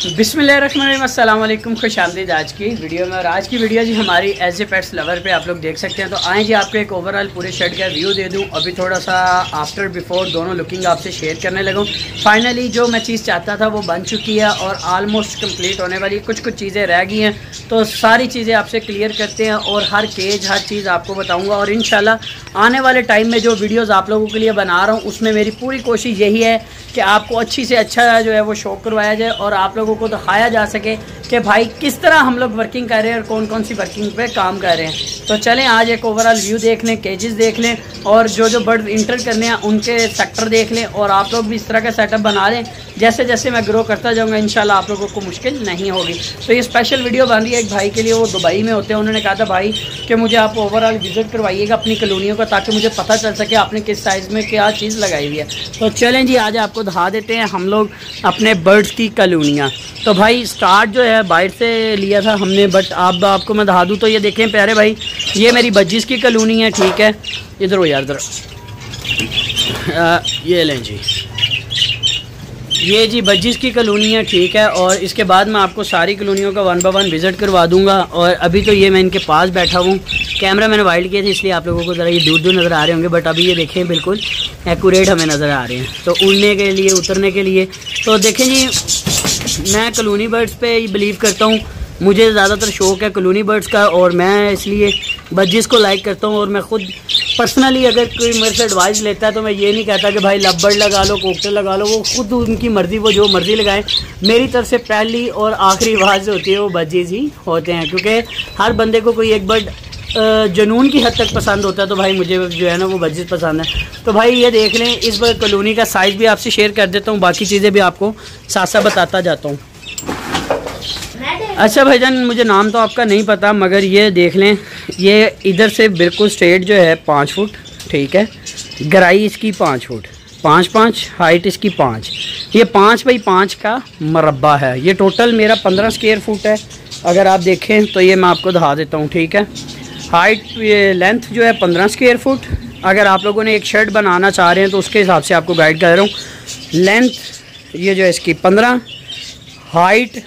बिस्मिल्लाहिर्रहमानिर्रहीम, अस्सलाम वालेकुम, खुशामदीद आज की वीडियो में। और आज की वीडियो जी हमारी एज ए पेट्स लवर पे आप लोग देख सकते हैं। तो आए जी आपको एक ओवरऑल पूरे शेड का व्यू दे दूं। अभी थोड़ा सा आफ्टर बिफोर दोनों लुकिंग आपसे शेयर करने लगूं। फाइनली जो मैं चीज़ चाहता था वो बन चुकी है और आलमोस्ट कंप्लीट होने वाली। कुछ चीज़ें रह गई हैं तो सारी चीज़ें आपसे क्लियर करते हैं और हर केज हर चीज़ आपको बताऊँगा। और इंशाल्लाह आने वाले टाइम में जो वीडियोज़ आप लोगों के लिए बना रहा हूँ उसमें मेरी पूरी कोशिश यही है कि आपको अच्छी से अच्छा जो है वो शो करवाया जाए और आप लोगों को दिखाया जा सके कि भाई किस तरह हम लोग वर्किंग कर रहे हैं और कौन कौन सी वर्किंग पे काम कर रहे हैं। तो चलें आज एक ओवरऑल व्यू देख लें, केजेस देख लें और जो बर्ड इंटर करने हैं उनके सेक्टर देख लें। और आप लोग भी इस तरह का सेटअप बना लें। जैसे जैसे मैं ग्रो करता जाऊँगा इंशाल्लाह आप लोगों को मुश्किल नहीं होगी। तो ये स्पेशल वीडियो बन रही है एक भाई के लिए, वो दुबई में होते हैं। उन्होंने कहा था भाई कि मुझे आप ओवरऑल विजिट करवाइएगा अपनी कॉलोनियों का, ताकि मुझे पता चल सके आपने किस साइज़ में क्या चीज़ लगाई हुई है। तो चलें जी आज आपको दिखा देते हैं हम लोग अपने बर्ड्स की कॉलोनियाँ। तो भाई स्टार्ट जो है बाहर से लिया था हमने, बट आपको मैं दिखा दूँ तो ये देखें प्यारे भाई, ये मेरी बज्जिस की कॉलोनी है। ठीक है, इधर हो यार, इधर ये लें जी, ये जी बज्जिस की कॉलोनी है। ठीक है, और इसके बाद मैं आपको सारी कॉलोनियों का 1 बाय 1 विज़िट करवा दूंगा। और अभी तो ये मैं इनके पास बैठा हूँ, कैमरा मैंने वाइड किया था इसलिए आप लोगों को ज़रा ये दूर दूर नज़र आ रहे होंगे, बट अभी ये देखें बिल्कुल एक्यूरेट हमें नज़र आ रहे हैं। तो उड़ने के लिए उतरने के लिए तो देखें जी, मैं कॉलोनी बर्ड्स पे बिलीव करता हूँ। मुझे ज़्यादातर शौक़ है कॉलोनी बर्ड्स का और मैं इसलिए बज्जिस को लाइक करता हूँ। और मैं ख़ुद पर्सनली अगर कोई मेरे से एडवाइस लेता है तो मैं ये नहीं कहता कि भाई लव बर्ड लगा लो, कोकटेल लगा लो, वो खुद उनकी मर्ज़ी, वो जो मर्ज़ी लगाएं। मेरी तरफ से पहली और आखिरी आवाज़ होती है वो बज्जिस ही होते हैं, क्योंकि हर बंदे को कोई एक बर्ड जुनून की हद तक पसंद होता है। तो भाई मुझे जो है ना वो बज्जिस पसंद है। तो भाई ये देख लें, इस बार कॉलोनी का साइज़ भी आपसे शेयर कर देता हूँ, बाकी चीज़ें भी आपको साथ साथ बताता जाता हूँ। अच्छा भाईजान, मुझे नाम तो आपका नहीं पता, मगर ये देख लें, ये इधर से बिल्कुल स्ट्रेट जो है 5 फुट। ठीक है, गहराई इसकी 5 फुट, 5-5 हाइट इसकी 5। ये 5 बाई 5 का मरबा है। ये टोटल मेरा 15 स्क्वायर फुट है। अगर आप देखें तो ये मैं आपको दिखा देता हूँ। ठीक है, हाइट ये लेंथ जो है 15 स्क्वायर फुट। अगर आप लोगों ने एक शेड बनाना चाह रहे हैं तो उसके हिसाब से आपको गाइड कर रहा हूँ। लेंथ ये जो है इसकी 15, हाइट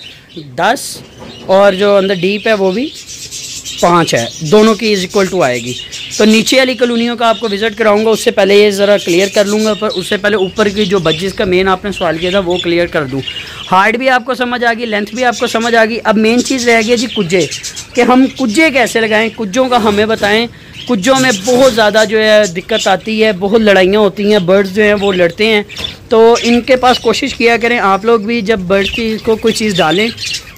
10 और जो अंदर डीप है वो भी 5 है, दोनों की इज इक्वल टू आएगी। तो नीचे वाली कॉलोनियों का आपको विज़िट कराऊंगा, उससे पहले ये ज़रा क्लियर कर लूँगा, पर उससे पहले ऊपर की जो बज्जिस का मेन आपने सवाल किया था वो क्लियर कर दूँ। हाइट भी आपको समझ आ गई, लेंथ भी आपको समझ आ गई। अब मेन चीज़ रह गई जी कुज्जे, कि हम कुज्जे कैसे लगाएं, कुज्जों का हमें बताएं। कुज्जों में बहुत ज़्यादा जो है दिक्कत आती है, बहुत लड़ाइयाँ होती हैं, बर्ड्स जो हैं वो लड़ते हैं। तो इनके पास कोशिश किया करें आप लोग भी, जब बर्ड्स की को कोई चीज़ डालें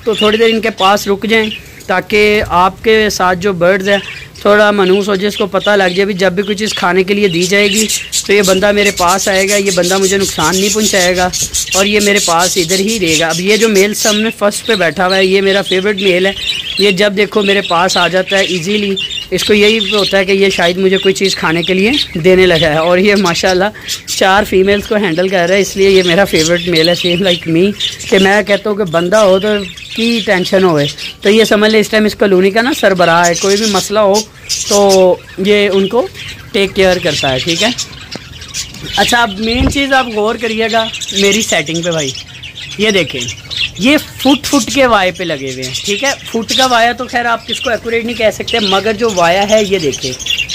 तो थोड़ी देर इनके पास रुक जाएं, ताकि आपके साथ जो बर्ड्स हैं थोड़ा मनूस हो जाए, इसको पता लग जाए भी जब भी कोई चीज़ खाने के लिए दी जाएगी तो ये बंदा मेरे पास आएगा, ये बंदा मुझे नुकसान नहीं पहुंचाएगा और ये मेरे पास इधर ही रहेगा। अब ये जो मेल सामने फर्स्ट पे बैठा हुआ है, ये मेरा फेवरेट मेल है। ये जब देखो मेरे पास आ जाता है इजीली, इसको यही होता है कि ये शायद मुझे कोई चीज़ खाने के लिए देने लगा है। और ये माशाल्लाह 4 फीमेल्स को हैंडल कर रहा है, इसलिए ये मेरा फेवरेट मेल है। सेम लाइक मी, कि मैं कहता हूँ कि बंदा हो तो की टेंशन होए। तो ये समझ ले इस टाइम इस कॉलोनी का ना सरबराह है, कोई भी मसला हो तो ये उनको टेक केयर करता है। ठीक है, अच्छा अब मेन चीज़ आप गौर करिएगा मेरी सेटिंग पे भाई। ये देखें, ये फुट के वाये पे लगे हुए हैं। ठीक है, फुट का वाया तो खैर आप किसको एक्यूरेट नहीं कह सकते, मगर जो वाया है ये देखें,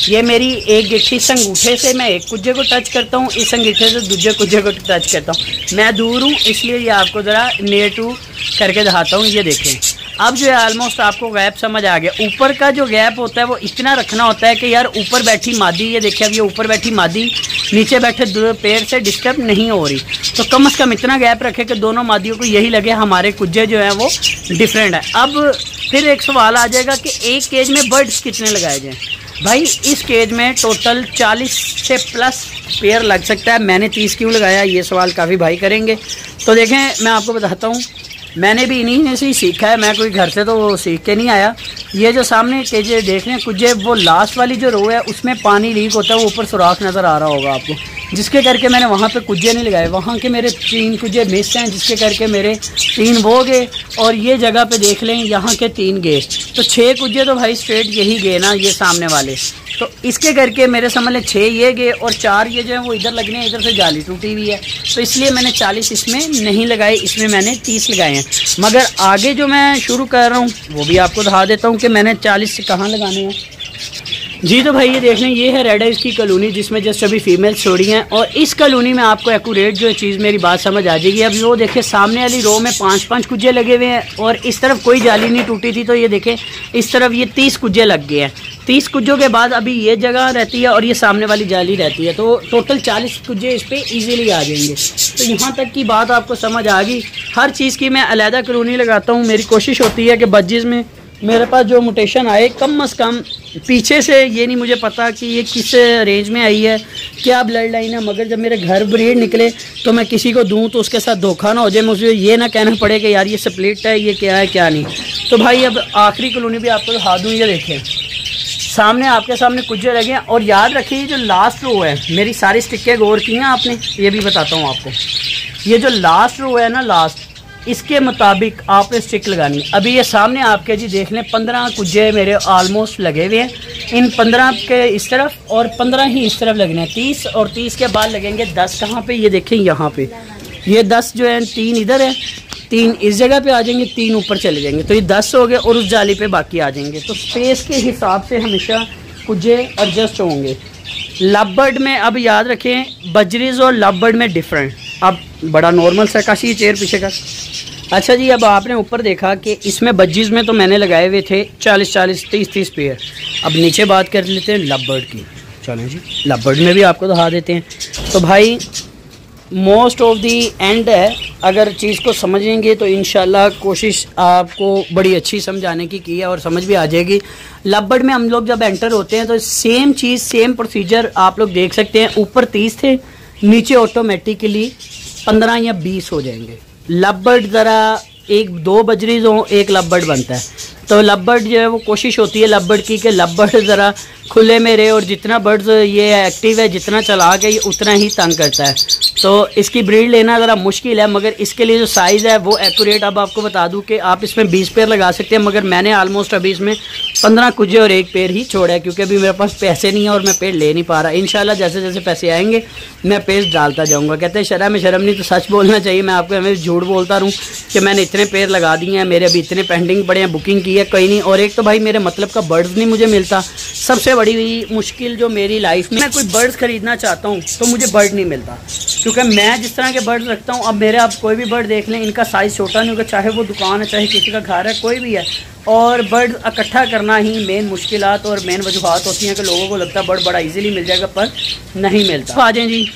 ये मेरी एक गिट्ठी इस अंगूठे से मैं एक कुज्जे को टच करता हूँ, इस अंगूठे से दूसरे कुज्जे को टच करता हूँ। मैं दूर हूँ इसलिए ये आपको ज़रा नियर टू करके दिखाता हूँ। ये देखें, अब जो है ऑलमोस्ट आपको गैप समझ आ गया। ऊपर का जो गैप होता है वो इतना रखना होता है कि यार ऊपर बैठी मादी, ये देखिए अब ये ऊपर बैठी मादी नीचे बैठे पेड़ से डिस्टर्ब नहीं हो रही, तो कम से कम इतना गैप रखे कि दोनों मादियों को यही लगे हमारे कुज्जे जो है वो डिफरेंट है। अब फिर एक सवाल आ जाएगा कि एक केज में बर्ड्स कितने लगाए जाएँ। भाई इस केज में टोटल 40 से प्लस पेयर लग सकता है। मैंने 30 क्यों लगाया, ये सवाल काफ़ी भाई करेंगे। तो देखें मैं आपको बताता हूँ, मैंने भी इन्हीं में से ही सीखा है, मैं कोई घर से तो सीख के नहीं आया। ये जो सामने केजे देख रहे हैं कुज्जे, वो लास्ट वाली जो रो है उसमें पानी लीक होता है, वो ऊपर सुराख नज़र आ रहा होगा आपको, जिसके करके मैंने वहाँ पे कुज्जे नहीं लगाए। वहाँ के मेरे 3 कुज्जे मिस हैं, जिसके करके मेरे 3 वो गए। और ये जगह पे देख लें यहाँ के 3 गए, तो 6 कुज्जे तो भाई स्ट्रेट यही गए ना, ये सामने वाले। तो इसके करके मेरे समझ लें 6 ये गए और 4 ये जो है वो इधर लगने हैं, इधर से जाली टूटी हुई है, तो इसलिए मैंने 40 इसमें नहीं लगाए, इसमें मैंने 30 लगाए हैं। मगर आगे जो मैं शुरू कर रहा हूँ वो भी आपको दिखा देता हूँ कि मैंने 40 से कहाँ लगाने हैं जी। तो भाई ये देख लें, ये है रेड आइज की कॉलोनी जिसमें जस्ट अभी फीमेल छोड़ी हैं, और इस कॉलोनी में आपको एक्यूरेट जो है चीज़ मेरी बात समझ आ जाएगी। अभी वो देखें सामने वाली रो में 5-5 कुज्जे लगे हुए हैं और इस तरफ कोई जाली नहीं टूटी थी, तो ये देखें इस तरफ ये 30 कुज्जे लग गए हैं। 30 कुज्जों के बाद अभी ये जगह रहती है और ये सामने वाली जाली रहती है, तो टोटल 40 कुज्जे इस पर ईजिली आ जाएंगे। तो यहाँ तक की बात आपको समझ आ गई। हर चीज़ की मैं अलहदा कॉलोनी लगाता हूँ। मेरी कोशिश होती है कि बज्जिस में मेरे पास जो म्यूटेशन आए कम से कम, पीछे से ये नहीं मुझे पता कि ये किस रेंज में आई है, क्या ब्लड लाइन है, मगर जब मेरे घर ब्रीड निकले तो मैं किसी को दूं तो उसके साथ धोखा ना हो जाए, मुझे ये ना कहना पड़े कि यार ये स्प्लिट है, ये क्या है क्या नहीं। तो भाई अब आखिरी कॉलोनी भी आपको दिखा दूँ। ये देखें सामने आपके सामने कुज्जे लगे हैं, और याद रखिए जो लास्ट रो है, मेरी सारी स्टिकें गौर की हैं आपने, ये भी बताता हूँ आपको। ये जो लास्ट रो है ना, लास्ट, इसके मुताबिक आपने स्टिक लगानी। अभी ये सामने आपके जी देख लें 15 कुज्जे मेरे ऑलमोस्ट लगे हुए हैं। इन 15 के इस तरफ और 15 ही इस तरफ लगने हैं, 30 और 30 के बाद लगेंगे 10 कहाँ पे, ये देखें यहाँ पे। ये 10 जो है 3 इधर है, 3 इस जगह पे आ जाएंगे, 3 ऊपर चले जाएंगे, तो ये 10 हो गए और उस जाली पे बाकी आ जाएंगे। तो स्पेस के हिसाब से हमेशा कुज्जे एडजस्ट होंगे। लवबर्ड में अब याद रखें बजरीज और लवबर्ड में डिफरेंट। अब बड़ा नॉर्मल सा काशी चेयर पीछे का। अच्छा जी, अब आपने ऊपर देखा कि इसमें बज्जीज में तो मैंने लगाए हुए थे 40-40, 30-30 पेयर। अब नीचे बात कर लेते हैं लवबर्ड की। चलें जी, लवबर्ड में भी आपको दिखा देते हैं। तो भाई मोस्ट ऑफ दी एंड है, अगर चीज़ को समझेंगे तो इंशाल्लाह कोशिश आपको बड़ी अच्छी समझाने की है और समझ भी आ जाएगी। लवबर्ड में हम लोग जब एंटर होते हैं तो सेम चीज़, सेम प्रोसीजर आप लोग देख सकते हैं। ऊपर 30 थे, नीचे ऑटोमेटिकली 15 या 20 हो जाएंगे। लवबर्ड ज़रा 1-2 बजरीज हो, एक लवबर्ड बनता है। तो लवबर्ड जो है वो कोशिश होती है लवबर्ड की कि लवबर्ड ज़रा खुले में रहे, और जितना बर्ड्स ये एक्टिव है, जितना चला के ये उतना ही तंग करता है। तो इसकी ब्रीड लेना ज़रा मुश्किल है, मगर इसके लिए जो साइज़ है वो एक्यूरेट। अब आपको बता दूं कि आप इसमें 20 पेयर लगा सकते हैं, मगर मैंने आलमोस्ट अभी इसमें 15 कुज्जे और 1 पेड़ ही छोड़ा है, क्योंकि अभी मेरे पास पैसे नहीं है और मैं पेड़ ले नहीं पा रहा। इंशाल्लाह जैसे जैसे पैसे आएंगे मैं पेड़ डालता जाऊँगा। कहते हैं शर्म में शर्म नहीं तो सच बोलना चाहिए। मैं आपको हमें झूठ बोलता रहूँ कि मैंने इतने पेड़ लगा दिए हैं, मेरे अभी इतने पेंडिंग पड़े हैं, बुकिंग की है, कहीं नहीं। और एक तो भाई मेरे मतलब का बर्ड्स नहीं मुझे मिलता। सबसे बड़ी मुश्किल जो मेरी लाइफ में, मैं कोई बर्ड्स खरीदना चाहता हूँ तो मुझे बर्ड नहीं मिलता, क्योंकि मैं जिस तरह के बर्ड्स रखता हूँ, अब मेरे आप कोई भी बर्ड देख लें, इनका साइज़ छोटा नहीं होगा, चाहे वो दुकान है, चाहे किसी का घर है, कोई भी है। और बर्ड इकट्ठा करना ही मेन मुश्किलात और मेन वजूहत होती हैं कि लोगों को लगता है बर्ड बड़ा इजीली मिल जाएगा, पर नहीं मिलता। तो आ जाएं जी,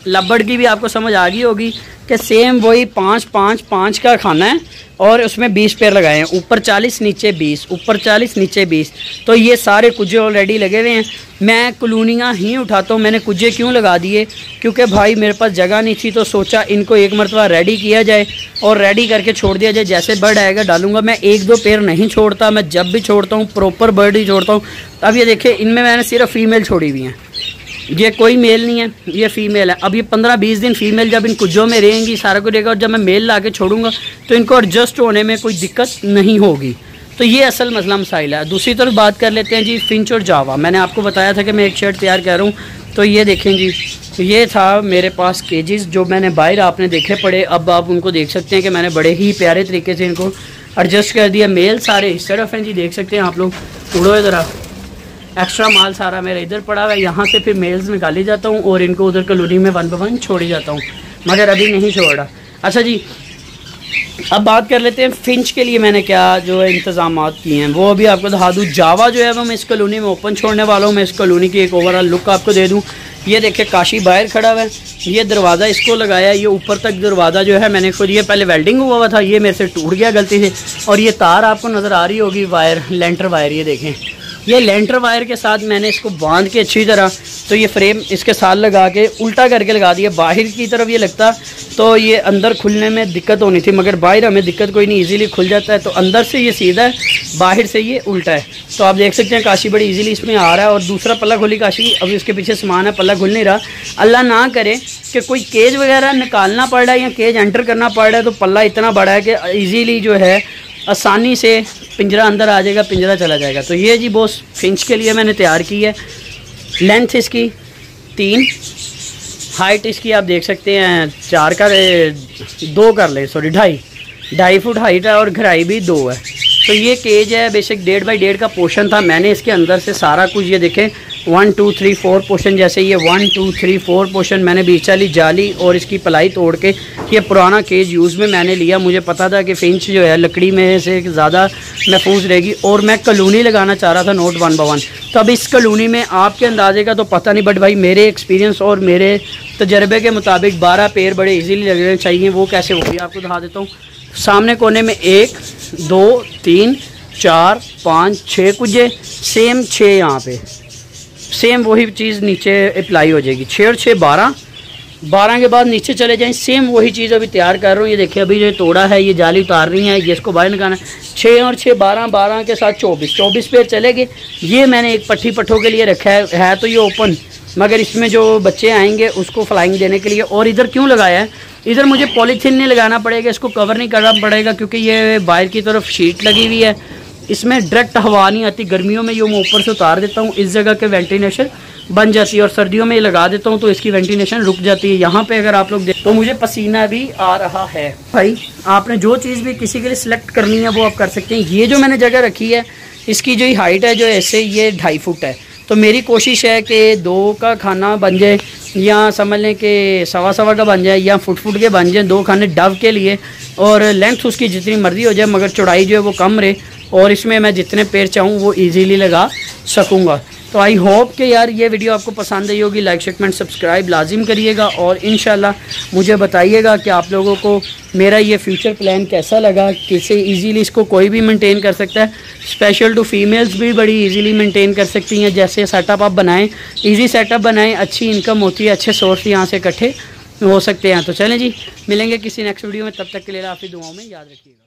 लवबर्ड की भी आपको समझ आ गई होगी कि सेम वही 5-5-5 का खाना है और उसमें 20 पेयर लगाए हैं। ऊपर 40 नीचे 20, ऊपर 40 नीचे 20। तो ये सारे कुज्जे ऑलरेडी लगे हुए हैं। मैं कॉलोनियाँ ही उठाता हूँ। मैंने कुज्जे क्यों लगा दिए, क्योंकि भाई मेरे पास जगह नहीं थी, तो सोचा इनको एक मरतबा रेडी किया जाए और रेडी करके छोड़ दिया जाए। जैसे बर्ड आएगा डालूंगा। मैं 1-2 पेयर नहीं छोड़ता, मैं जब भी छोड़ता हूँ प्रॉपर बर्ड ही छोड़ता हूँ। अब ये देखिए, इनमें मैंने सिर्फ फीमेल छोड़ी हुई हैं, ये कोई मेल नहीं है, ये फीमेल है। अब ये 15-20 दिन फीमेल जब इन कुज्जों में रहेंगी, सारा कुछ रहेगा, और जब मैं मेल ला के छोड़ूंगा तो इनको एडजस्ट होने में कोई दिक्कत नहीं होगी। तो ये असल मसला मसाइल है। दूसरी तरफ बात कर लेते हैं जी फिंच और जावा। मैंने आपको बताया था कि मैं एक शर्ट तैयार कर रहा हूँ, तो ये देखें जी, ये था मेरे पास केजेस जो मैंने बाहर आपने देखे पड़े। अब आप उनको देख सकते हैं कि मैंने बड़े ही प्यारे तरीके से इनको एडजस्ट कर दिया। मेल सारे इस तरफ हैं जी, देख सकते हैं आप लोग। उड़ो इधर, एक्स्ट्रा माल सारा मेरा इधर पड़ा हुआ है। यहाँ से फिर मेल्स निकाली जाता हूँ और इनको उधर कॉलोनी में 1 by 1 छोड़ी जाता हूँ, मगर अभी नहीं छोड़ रहा। अच्छा जी, अब बात कर लेते हैं फिंच के लिए मैंने क्या जो है इंतजाम किए हैं, वो अभी आपको दिखा दूँ। जावा जो है वो मैं इस कॉलोनी में ओपन छोड़ने वाला हूँ। मैं इस कॉलोनी की एक ओवरऑल लुक आपको दे दूँ। ये देखिए काशी बाहर खड़ा हुआ है, ये दरवाज़ा इसको लगाया है, ये ऊपर तक दरवाज़ा जो है मैंने खुद, ये पहले वेल्डिंग हुआ था, ये मेरे से टूट गया गलती से। और ये तार आपको नज़र आ रही होगी, वायर, लेंटर वायर, ये देखें, ये लेंटर वायर के साथ मैंने इसको बांध के अच्छी तरह, तो ये फ्रेम इसके साथ लगा के उल्टा करके लगा दिया। बाहर की तरफ ये लगता तो ये अंदर खुलने में दिक्कत होनी थी, मगर बाहर हमें दिक्कत कोई नहीं, इजीली खुल जाता है। तो अंदर से ये सीधा है, बाहर से ये उल्टा है। तो आप देख सकते हैं काशी बड़ी इजीली इसमें आ रहा है। और दूसरा पल्ला खुली काशी, अभी उसके पीछे सामान है, पल्ला खुल नहीं रहा। अल्लाह ना करे कि कोई केज वगैरह निकालना पड़ रहा है या केज एंटर करना पड़ रहा है, तो पल्ला इतना बड़ा है कि ईजीली जो है आसानी से पिंजरा अंदर आ जाएगा, पिंजरा चला जाएगा। तो ये जी बॉस फिंच के लिए मैंने तैयार की है। लेंथ इसकी 3, हाइट इसकी आप देख सकते हैं 4 का 2 कर लें, सॉरी 2.5 फुट हाइट है और गहराई भी 2 है। तो ये केज है बेसिक 1.5 बाई 1.5 का पोर्शन था। मैंने इसके अंदर से सारा कुछ ये देखें 1 2 3 4 पोर्शन, जैसे ये 1 2 3 4 पोर्शन मैंने बीच वाली जाली और इसकी पलाई तोड़ के ये पुराना केज यूज़ में मैंने लिया। मुझे पता था कि फिंच जो है लकड़ी में से ज़्यादा महफूज रहेगी और मैं कॉलोनी लगाना चाह रहा था नोट 1 बाय 1। तो अब इस कॉलोनी में आपके अंदाजे का तो पता नहीं, बट भाई मेरे एक्सपीरियंस और मेरे तजर्बे के मुताबिक 12 पेड़ बड़े ईजीली लगने चाहिए। वो कैसे होगी आपको दिखा देता हूँ। सामने कोने में 1 2 3 4 5 6 कुजे, सेम 6 यहाँ पे, सेम वही चीज़ नीचे अप्लाई हो जाएगी। 6 और 6 12 के बाद नीचे चले जाएं, सेम वही चीज़ अभी तैयार कर रहा हूँ। ये देखिए अभी जो तोड़ा है ये जाली उतार रही है, ये इसको बाहर निकालना है। 6 और 6 12 के साथ 24 पेड़ चलेंगे। ये मैंने एक पट्टी पट्ठों के लिए रखा है तो ये ओपन, मगर इसमें जो बच्चे आएंगे उसको फ्लाइंग देने के लिए। और इधर क्यों लगाया है, इधर मुझे पॉलीथीन नहीं लगाना पड़ेगा, इसको कवर नहीं करना पड़ेगा क्योंकि ये बाहर की तरफ शीट लगी हुई है, इसमें डायरेक्ट हवा नहीं आती। गर्मियों में ये मैं ऊपर से उतार देता हूँ, इस जगह के वेंटिलेशन बन जाती है, और सर्दियों में ये लगा देता हूँ तो इसकी वेंटिलेशन रुक जाती है। यहाँ पे अगर आप लोग देख तो मुझे पसीना भी आ रहा है। भाई आपने जो चीज़ भी किसी के लिए सिलेक्ट करनी है वो आप कर सकते हैं। ये जो मैंने जगह रखी है इसकी जो हाइट है जो ऐसे ये 2.5 फुट है, तो मेरी कोशिश है कि 2 का खाना बन जाए या समझ लें कि 1.25 का बन जाए या फुट के बन जाए, 2 खाने डव के लिए, और लेंथ उसकी जितनी मर्जी हो जाए मगर चौड़ाई जो है वो कम रहे, और इसमें मैं जितने पेड़ चाहूँ वो इजीली लगा सकूँगा। तो आई होप कि यार ये वीडियो आपको पसंद आई होगी। लाइक शेयर कमेंट सब्सक्राइब लाजिम करिएगा और इंशाल्लाह मुझे बताइएगा कि आप लोगों को मेरा ये फ्यूचर प्लान कैसा लगा, कैसे इजीली इसको कोई भी मेंटेन कर सकता है। स्पेशल टू फीमेल्स भी बड़ी इजीली मेंटेन कर सकती हैं। जैसे सेटअप आप बनाएं, इजी सेटअप बनाएं, अच्छी इनकम होती है, अच्छे सोर्स यहाँ से इकट्ठे हो सकते हैं। तो चलें जी, मिलेंगे किसी नेक्स्ट वीडियो में, तब तक के लिए आपकी दुआओं में याद रखिएगा।